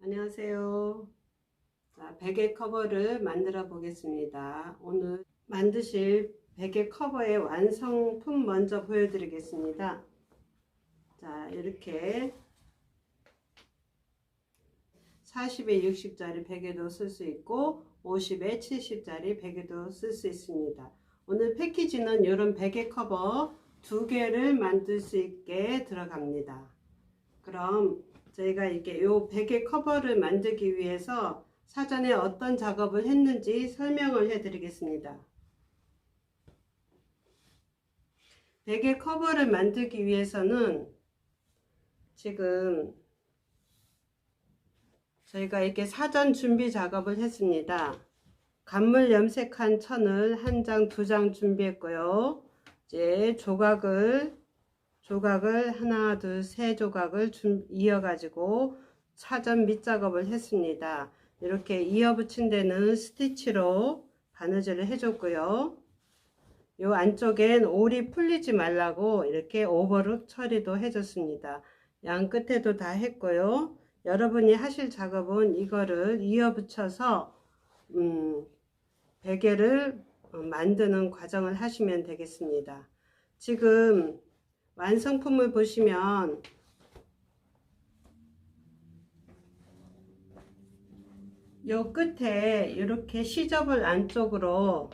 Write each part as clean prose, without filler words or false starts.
안녕하세요. 자, 베개 커버를 만들어 보겠습니다. 오늘 만드실 베개 커버의 완성품 먼저 보여드리겠습니다. 자, 이렇게 40에 60짜리 베개도 쓸 수 있고 50에 70짜리 베개도 쓸 수 있습니다. 오늘 패키지는 이런 베개 커버 2개를 만들 수 있게 들어갑니다. 그럼 저희가 이게 요 베개 커버를 만들기 위해서 사전에 어떤 작업을 했는지 설명을 해 드리겠습니다. 베개 커버를 만들기 위해서는 지금 저희가 이렇게 사전 준비 작업을 했습니다. 간물 염색한 천을 1장, 2장 준비했고요. 이제 조각을 하나, 둘, 세 조각을 이어가지고 사전 밑작업을 했습니다. 이렇게 이어 붙인 데는 스티치로 바느질을 해줬고요. 요 안쪽엔 올이 풀리지 말라고 이렇게 오버룩 처리도 해줬습니다. 양 끝에도 다 했고요. 여러분이 하실 작업은 이거를 이어 붙여서 베개를 만드는 과정을 하시면 되겠습니다. 지금 완성품을 보시면 요 끝에 이렇게 시접을 안쪽으로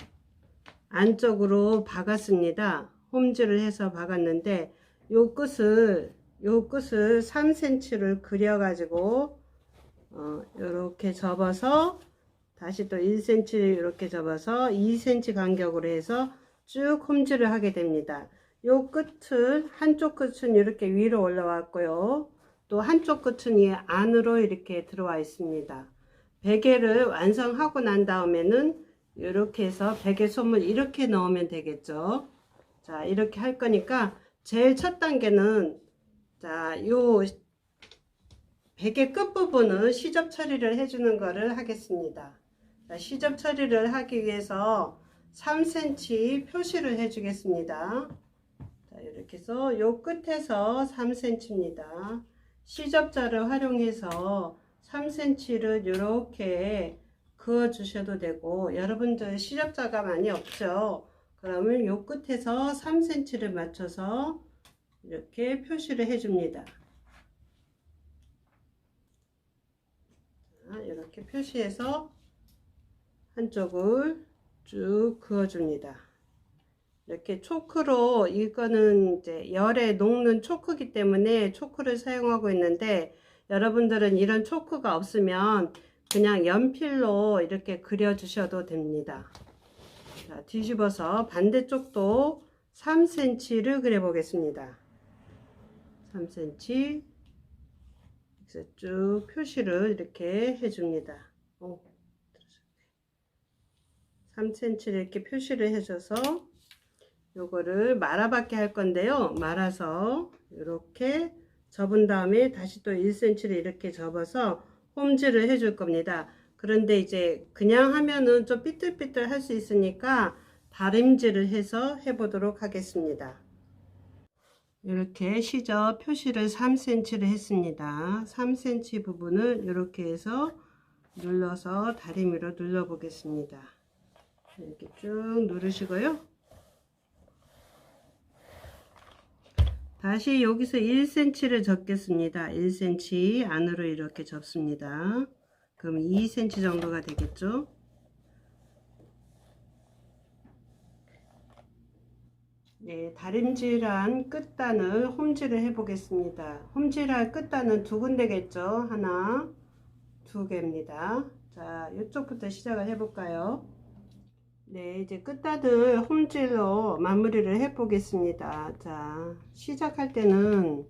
박았습니다. 홈질을 해서 박았는데 요 끝을 3cm를 그려 가지고 이렇게 접어서 다시 또 1cm 이렇게 접어서 2cm 간격으로 해서 쭉 홈질을 하게 됩니다. 요 끝은 한쪽 끝은 이렇게 위로 올라왔고요. 또 한쪽 끝은 이 안으로 이렇게 들어와 있습니다. 베개를 완성하고 난 다음에는 이렇게 해서 베개 솜을 이렇게 넣으면 되겠죠. 자, 이렇게 할 거니까 제일 첫 단계는 자, 요 베개 끝부분은 시접 처리를 해주는 거를 하겠습니다. 자, 시접 처리를 하기 위해서 3cm 표시를 해주겠습니다. 자, 이렇게 해서 요 끝에서 3cm입니다. 시접자를 활용해서 3cm를 이렇게 그어 주셔도 되고, 여러분들 시접자가 많이 없죠. 그러면 요 끝에서 3cm를 맞춰서 이렇게 표시를 해줍니다. 자, 이렇게 표시해서 한쪽을 쭉 그어줍니다. 이렇게 초크로, 이거는 이제 열에 녹는 초크이기 때문에 초크를 사용하고 있는데, 여러분들은 이런 초크가 없으면 그냥 연필로 이렇게 그려 주셔도 됩니다. 자, 뒤집어서 반대쪽도 3cm를 그려 보겠습니다. 3cm 쭉 표시를 이렇게 해줍니다. 3cm를 이렇게 표시를 해줘서 요거를 말아받게 할 건데요. 말아서 이렇게 접은 다음에 다시 또 1cm를 이렇게 접어서 홈질을 해줄 겁니다. 그런데 이제 그냥 하면은 좀 삐뚤삐뚤 할 수 있으니까 다림질을 해서 해보도록 하겠습니다. 이렇게 시접 표시를 3cm를 했습니다. 3cm 부분을 이렇게 해서 눌러서 다리미로 눌러 보겠습니다. 이렇게 쭉 누르시고요. 다시 여기서 1cm를 접겠습니다. 1cm 안으로 이렇게 접습니다. 그럼 2cm 정도가 되겠죠. 네, 다림질한 끝단을 홈질을 해 보겠습니다. 홈질할 끝단은 2군데겠죠. 하나, 2개입니다. 자, 이쪽부터 시작을 해 볼까요? 네, 이제 끝단을 홈질로 마무리를 해 보겠습니다. 자, 시작할 때는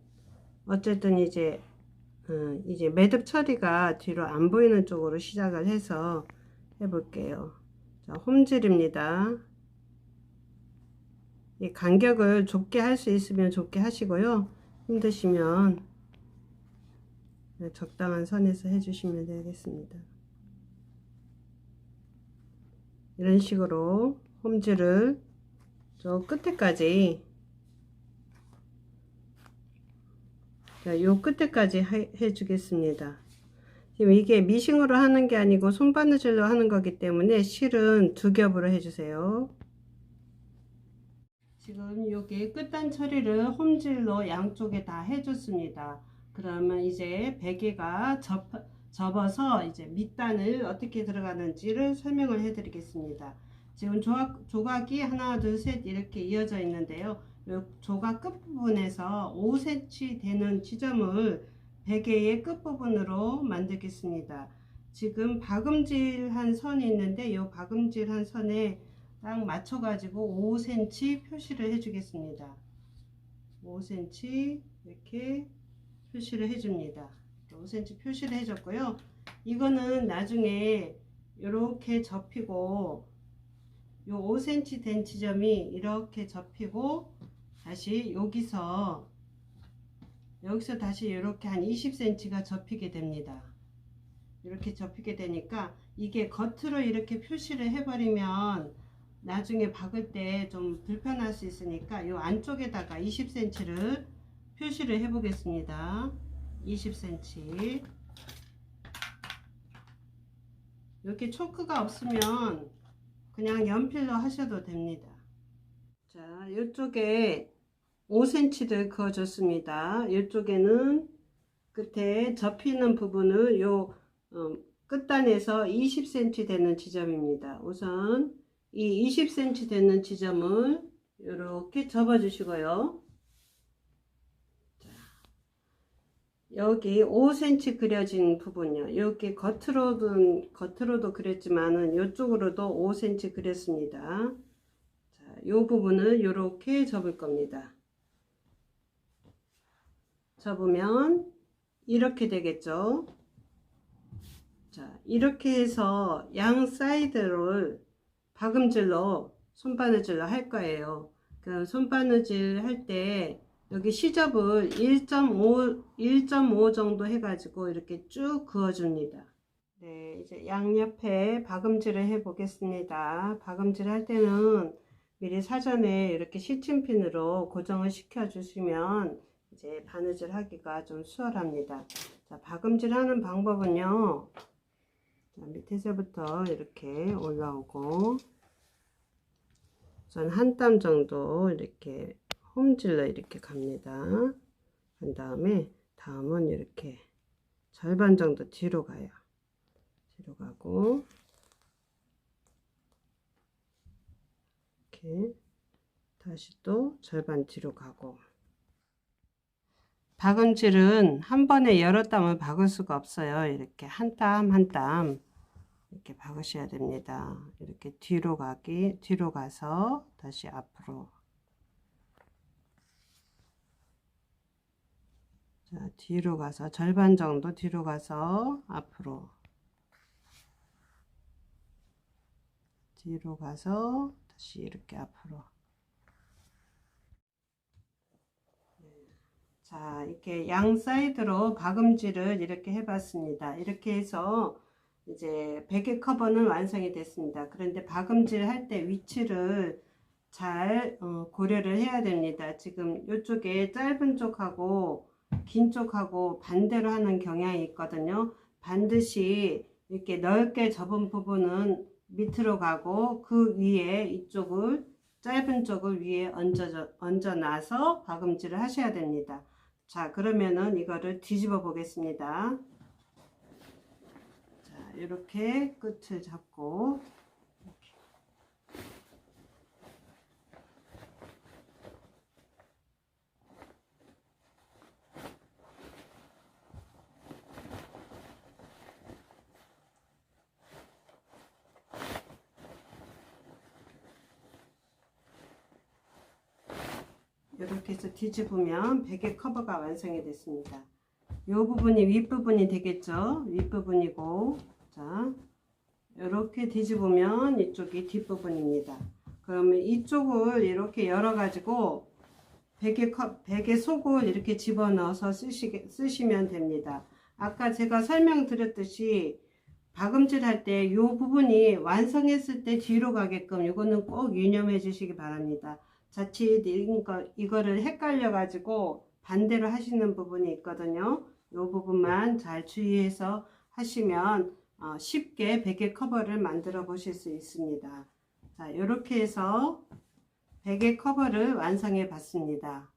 어쨌든 이제 매듭 처리가 뒤로 안 보이는 쪽으로 시작을 해서 해 볼게요. 자, 홈질입니다. 이 간격을 좁게 할 수 있으면 좁게 하시고요. 힘드시면 적당한 선에서 해주시면 되겠습니다. 이런 식으로 홈질을 저 끝에까지, 자, 요 끝에까지 해주겠습니다. 지금 이게 미싱으로 하는 게 아니고 손바느질로 하는 거기 때문에 실은 두 겹으로 해주세요. 지금 여기 끝단 처리를 홈질로 양쪽에 다 해줬습니다. 그러면 이제 베개가 접어서 이제 밑단을 어떻게 들어가는지를 설명을 해 드리겠습니다. 지금 조각이 하나 둘 셋 이렇게 이어져 있는데요. 이 조각 끝부분에서 5cm 되는 지점을 베개의 끝부분으로 만들겠습니다. 지금 박음질한 선이 있는데 이 박음질한 선에 딱 맞춰 가지고 5cm 표시를 해 주겠습니다. 5cm 이렇게 표시를 해 줍니다. 5cm 표시를 해 줬고요. 이거는 나중에 이렇게 접히고 요 5cm 된 지점이 이렇게 접히고 다시 여기서 다시 이렇게 한 20cm가 접히게 됩니다. 이렇게 접히게 되니까 이게 겉으로 이렇게 표시를 해버리면 나중에 박을 때 좀 불편할 수 있으니까 이 안쪽에다가 20cm를 표시를 해 보겠습니다. 20cm. 이렇게 초크가 없으면 그냥 연필로 하셔도 됩니다. 자, 이쪽에 5cm를 그어 줬습니다. 이쪽에는 끝에 접히는 부분을 끝단에서 20cm 되는 지점입니다. 우선 이 20cm 되는 지점을 이렇게 접어 주시고요. 자, 여기 5cm 그려진 부분요. 이렇게 겉으로도 그렸지만은 이쪽으로도 5cm 그렸습니다. 자, 이 부분을 이렇게 접을 겁니다. 접으면 이렇게 되겠죠. 자, 이렇게 해서 양 사이드를 박음질로 손바느질로 할 거예요. 그럼 손바느질 할 때 여기 시접을 1.5 정도 해가지고 이렇게 쭉 그어줍니다. 네, 이제 양옆에 박음질을 해 보겠습니다. 박음질 할 때는 미리 사전에 이렇게 시침핀으로 고정을 시켜 주시면 이제 바느질 하기가 좀 수월합니다. 자, 박음질 하는 방법은요. 자, 밑에서부터 이렇게 올라오고 전 한 땀 정도 이렇게 홈질러 이렇게 갑니다. 그 다음은 이렇게 절반 정도 뒤로 가요. 뒤로 가고 이렇게 다시 또 절반 뒤로 가고. 박음질은 한 번에 여러 땀을 박을 수가 없어요. 이렇게 한 땀 한 땀 이렇게 박으셔야 됩니다. 이렇게 뒤로 가서 다시 앞으로. 자, 뒤로 가서 절반 정도 뒤로 가서 앞으로. 뒤로 가서 다시 이렇게 앞으로. 자, 이렇게 양 사이드로 박음질을 이렇게 해봤습니다. 이렇게 해서 이제 베개 커버는 완성이 됐습니다. 그런데 박음질 할 때 위치를 잘 고려를 해야 됩니다. 지금 이쪽에 짧은 쪽하고 긴 쪽하고 반대로 하는 경향이 있거든요. 반드시 이렇게 넓게 접은 부분은 밑으로 가고 그 위에 이쪽을 짧은 쪽을 위에 얹어 놔서 박음질을 하셔야 됩니다. 자, 그러면은 이거를 뒤집어 보겠습니다. 자, 이렇게 끝을 잡고 이렇게 해서 뒤집으면 베개 커버가 완성이 됐습니다. 이 부분이 윗부분이 되겠죠. 윗부분이고, 자, 이렇게 뒤집으면 이쪽이 뒷부분입니다. 그러면 이쪽을 이렇게 열어 가지고 베개 속을 이렇게 집어넣어서 쓰시면 됩니다. 아까 제가 설명드렸듯이 박음질 할 때 이 부분이 완성했을 때 뒤로 가게끔 이거는 꼭 유념해 주시기 바랍니다. 자칫 이거를 헷갈려 가지고 반대로 하시는 부분이 있거든요. 이 부분만 잘 주의해서 하시면 쉽게 베개 커버를 만들어 보실 수 있습니다. 자, 이렇게 해서 베개 커버를 완성해 봤습니다.